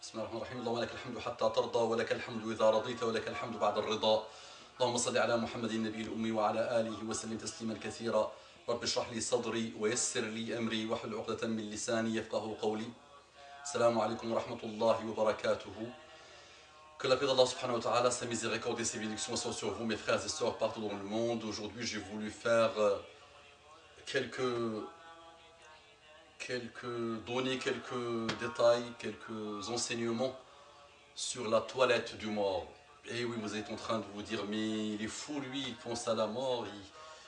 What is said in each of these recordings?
بسم الله الرحمن الرحيم. اللهم لك الحمد حتى ترضى ولك الحمد إذا رضيت ولك الحمد بعد الرضا. اللهم صل على محمد النبي الأمي وعلى آله وسلم تسليما كثيرا. رب اشرح لي صدري ويسر لي أمري واحلل عقدة من لساني يفقهوا قولي. السلام عليكم ورحمة الله وبركاته. Que la paix d'Allah subhanahu wa ta'ala, sa miséricorde et ses bénédictions soient sur vous, mes frères et sœurs partout dans le monde. Aujourd'hui, j'ai voulu faire donner quelques détails, quelques enseignements sur la toilette du mort. Et oui, vous êtes en train de vous dire, mais il est fou lui, il pense à la mort,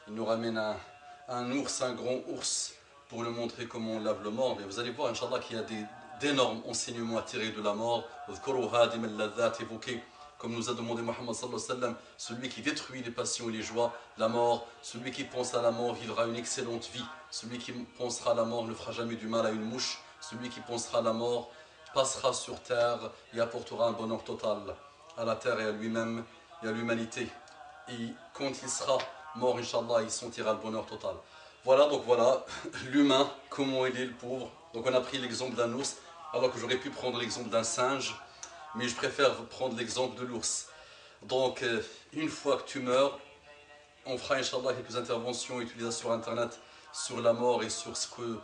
il nous ramène un ours, un grand ours, pour nous montrer comment on lave le mort. Mais vous allez voir, Inch'Allah, qu'il y a d'énormes enseignements à tirer de la mort. Évoqué, comme nous a demandé Mohammed sallallahu alayhi wa sallam, celui qui détruit les passions et les joies, la mort, celui qui pense à la mort vivra une excellente vie, celui qui pensera à la mort ne fera jamais du mal à une mouche, celui qui pensera à la mort passera sur terre et apportera un bonheur total à la terre et à lui-même et à l'humanité. Et quand il sera mort, Inch'Allah, il sentira le bonheur total. Voilà, donc voilà, l'humain, comment il est le pauvre. Donc on a pris l'exemple d'un ours, alors que j'aurais pu prendre l'exemple d'un singe, mais je préfère prendre l'exemple de l'ours. Donc, une fois que tu meurs, on fera, Inch'Allah, quelques interventions utilisées sur Internet, sur la mort et sur ce que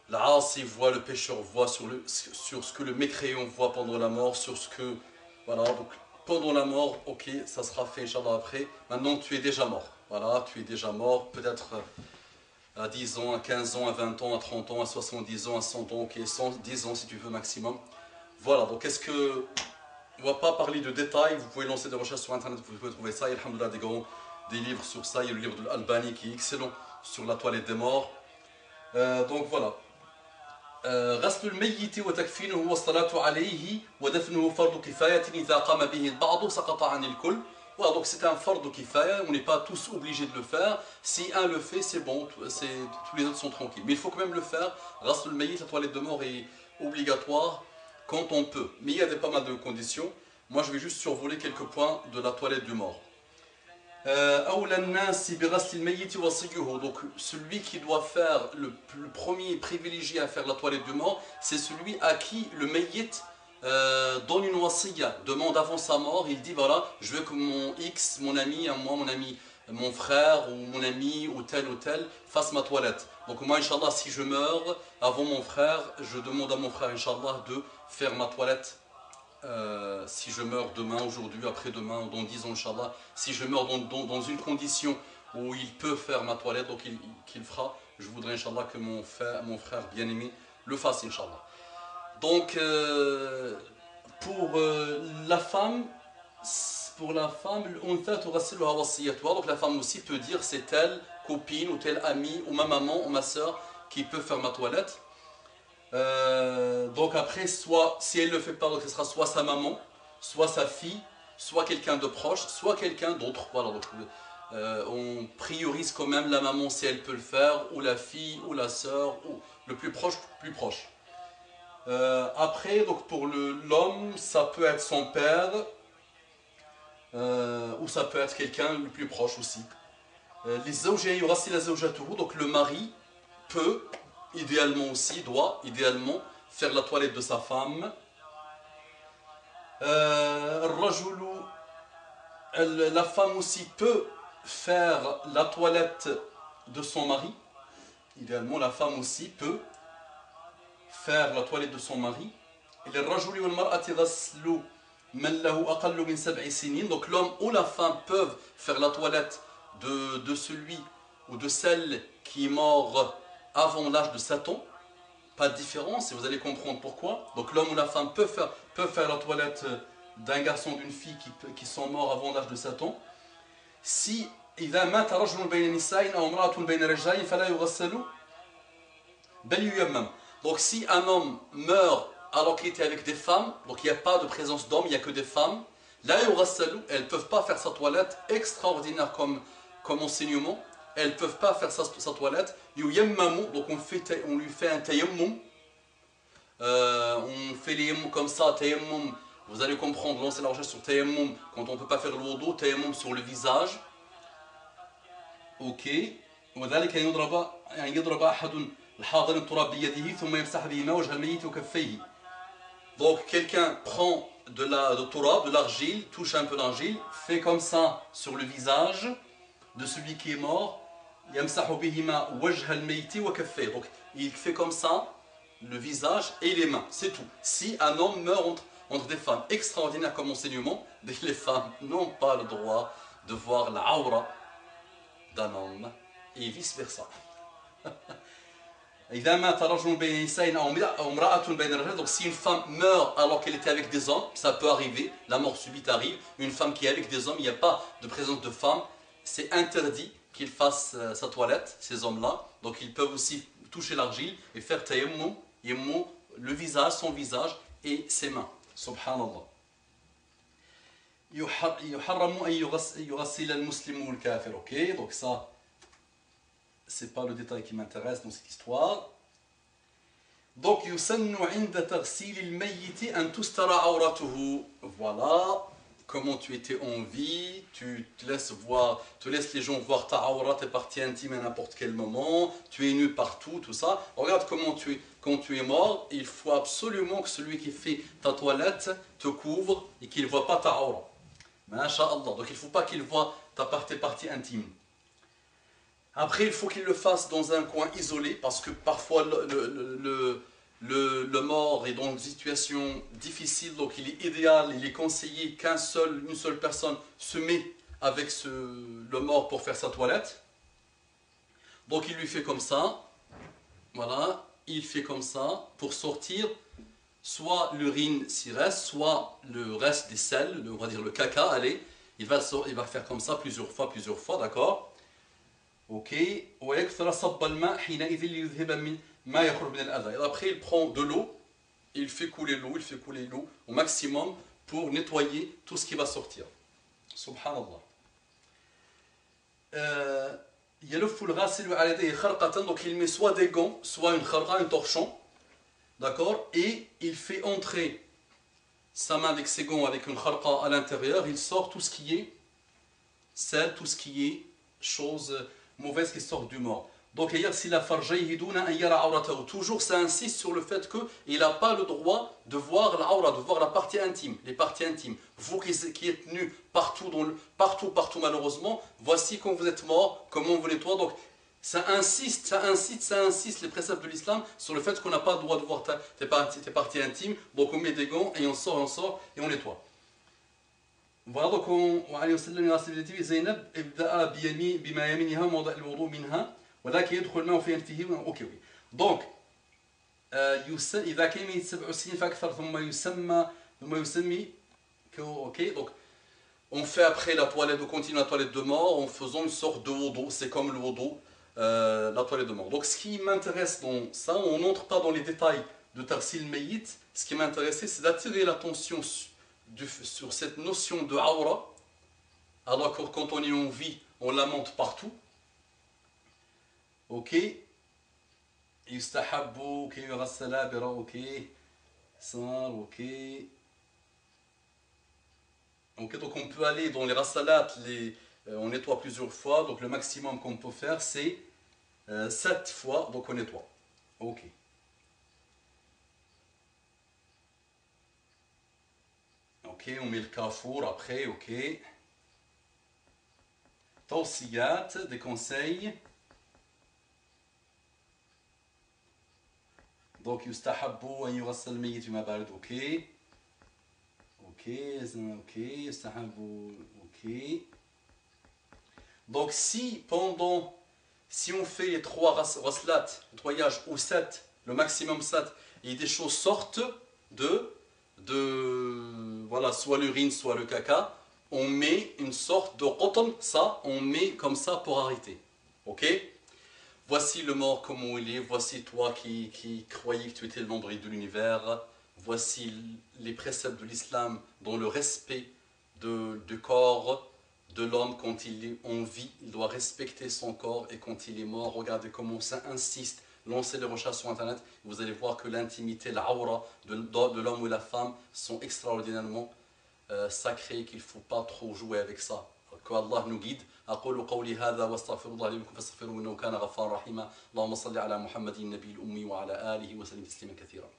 l'asi voit, le pécheur voit, sur ce que le mécréant voit pendant la mort, sur ce que... Voilà, donc pendant la mort, ok, ça sera fait, Inch'Allah, après. Maintenant, tu es déjà mort. Voilà, tu es déjà mort, peut-être à 10 ans, à 15 ans, à 20 ans, à 30 ans, à 70 ans, à 100 ans, ok, 110 ans si tu veux maximum. Voilà, donc est-ce que... On ne va pas parler de détails, vous pouvez lancer des recherches sur Internet, vous pouvez trouver ça, il y a des livres sur ça, il y a le livre de l'Albani qui est excellent sur la toilette des morts. Donc voilà. غسل الميت وتكفينه والصلاة عليه ودفنه فرض كفاية إذا قام به البعض سقط عن الكل. Voilà, donc c'est un fard de kifaya, on n'est pas tous obligés de le faire. Si un le fait, c'est bon, tous les autres sont tranquilles. Mais il faut quand même le faire. Ghasl al-mayyit, la toilette de mort est obligatoire quand on peut. Mais il y a pas mal de conditions. Moi, je vais juste survoler quelques points de la toilette du mort. Donc celui qui doit faire le premier privilégié à faire la toilette du mort, c'est celui à qui le mayyit donne une wasiya, demande avant sa mort. Il dit voilà, je veux que mon X, mon ami, mon frère ou mon ami ou tel fasse ma toilette. Donc moi, Inch'Allah, si je meurs avant mon frère, je demande à mon frère, Inch'Allah, de faire ma toilette. Si je meurs demain, aujourd'hui, après-demain, dans 10 ans, Inch'Allah, si je meurs dans une condition où il peut faire ma toilette, donc qu'il fera, je voudrais, Inch'Allah, que mon frère bien-aimé le fasse, Inch'Allah. Donc, pour la femme, donc la femme aussi peut dire c'est telle copine ou telle amie ou ma maman ou ma soeur qui peut faire ma toilette. Donc après, soit si elle ne le fait pas, donc ce sera soit sa maman, soit sa fille, soit quelqu'un de proche, soit quelqu'un d'autre. Voilà, donc on priorise quand même la maman si elle peut le faire, ou la fille, ou la soeur, ou le plus proche, après, donc pour l'homme, ça peut être son père, ou ça peut être quelqu'un le plus proche aussi. Les zawjay yurasil zawjatuhu, donc le mari peut, idéalement aussi, doit idéalement faire la toilette de sa femme. La femme aussi peut faire la toilette de son mari. Idéalement, la femme aussi peut faire la toilette de son mari. Donc l'homme ou la femme peuvent faire la toilette de celui ou de celle qui est mort avant l'âge de 7 ans. Pas de différence et vous allez comprendre pourquoi. Donc l'homme ou la femme peuvent faire la toilette d'un garçon, d'une fille qui sont morts avant l'âge de 7 ans. Si إذا مات رجل بين نساء أو امرأة بين رجلين فلا يغسل بل ييمم. Donc si un homme meurt alors qu'il était avec des femmes, donc il n'y a pas de présence d'hommes, il n'y a que des femmes, la yughassalu, elles ne peuvent pas faire sa toilette, extraordinaire comme enseignement, elles ne peuvent pas faire sa toilette, yuyammamu, donc on lui fait un tayammum, on fait les yammum comme ça, tayammum, vous allez comprendre, lancez la recherche sur tayammum, quand on ne peut pas faire le wudu, tayammum sur le visage, ok, وذلك يضرب أحد الحاضر التراب بيده ثم يمسح بهما وجه الميت وكفيه. Donc quelqu'un prend de turab, de l'argile, touche un peu l'argile, fait comme ça sur le visage de celui qui est mort. Donc il fait comme ça le visage et les mains, c'est tout. Si un homme meurt entre des femmes, extraordinaire comme enseignement, les femmes n'ont pas le droit de voir la aura d'un homme et vice versa. Donc si une femme meurt alors qu'elle était avec des hommes, ça peut arriver, la mort subite arrive, une femme qui est avec des hommes, il n'y a pas de présence de femme, c'est interdit qu'ils fassent sa toilette, ces hommes-là, donc ils peuvent aussi toucher l'argile et faire tayammum, le visage, son visage et ses mains. Subhanallah. Ok, donc ça c'est pas le détail qui m'intéresse dans cette histoire. Donc, voilà comment tu étais en vie, tu te laisses les gens voir ta aura, tes parties intimes à n'importe quel moment, tu es nu partout, tout ça. Regarde quand tu es mort, il faut absolument que celui qui fait ta toilette te couvre et qu'il ne voit pas ta aura. Masha'Allah. Donc il ne faut pas qu'il voit tes parties intimes. Après, il faut qu'il le fasse dans un coin isolé, parce que parfois le mort est dans une situation difficile, donc il est idéal, il est conseillé qu'une seule personne se met avec le mort pour faire sa toilette. Donc il lui fait comme ça, voilà, il fait comme ça pour sortir soit l'urine s'il reste, soit le reste des selles, on va dire le caca, allez, il va faire comme ça plusieurs fois, d'accord? Ok, et après il prend de l'eau, il fait couler l'eau au maximum pour nettoyer tout ce qui va sortir. Subhanallah. Donc il met soit des gants, soit une kharqa, un torchon, d'accord, et il fait entrer sa main avec ses gants, avec une kharqa à l'intérieur, il sort tout ce qui est sel, tout ce qui est chose mauvaise qui sort du mort. Donc toujours ça insiste sur le fait qu'il n'a pas le droit de voir la aura, de voir la partie intime, les parties intimes. Vous qui êtes nus partout, partout malheureusement, voici quand vous êtes mort, comment vous nettoie. Donc ça insiste les préceptes de l'islam sur le fait qu'on n'a pas le droit de voir tes parties intimes. Donc on met des gants et on sort et on nettoie. Voilà, donc وعليه وسلم على زينب ابدأ بما يمينها وموضع الوضوء منها ولكن يدخل الماء في أنفه. اوكي. Donc إذا كان من 7 سنين فأكثر ثم يسمي. Ok, donc on fait après la toilette, on continue la toilette de mort en faisant une sorte de wudu, c'est comme le wudu, la toilette de mort. Donc ce qui m'intéresse dans ça, on n'entre pas dans les détails de Tarsil Meyyit, ce qui m'intéressait c'est d'attirer l'attention sur cette notion de aura, alors que quand on est en vie, on la monte partout. Ok. Yustahabbu, ok, yughassala bira, ok. Sar, ok. Ok, donc on peut aller dans les rassalat, on nettoie plusieurs fois, donc le maximum qu'on peut faire c'est 7 fois, donc on nettoie. Ok. Ok, on met le kafour après, ok. Tawsiyat, des conseils. Donc, yustahabbu an yughassal mayyit bima barid, ok. Ok, yustahabbu, ok. Donc, si on fait les 3 raslat, nettoyage ou 7, le maximum 7, et des choses sortent voilà, soit l'urine, soit le caca, on met une sorte de qoton, ça, on met comme ça pour arrêter. Ok? Voici le mort comment il est, voici toi qui croyais que tu étais le nombril de l'univers, voici les préceptes de l'islam dans le respect du corps de l'homme quand il est en vie, il doit respecter son corps et quand il est mort, regardez comment ça insiste. Lancez des recherches sur internet, vous allez voir que l'intimité, l'aura de l'homme ou de la femme sont extraordinairement sacrés, qu'il ne faut pas trop jouer avec ça. Que Allah nous guide. أقول قولي هذا واستغفر الله لي ولكم فاستغفروه إنه كان غفارا رحيما اللهم صل على محمد النبي الأمي وعلى آله وسلم تسليما كثيرا.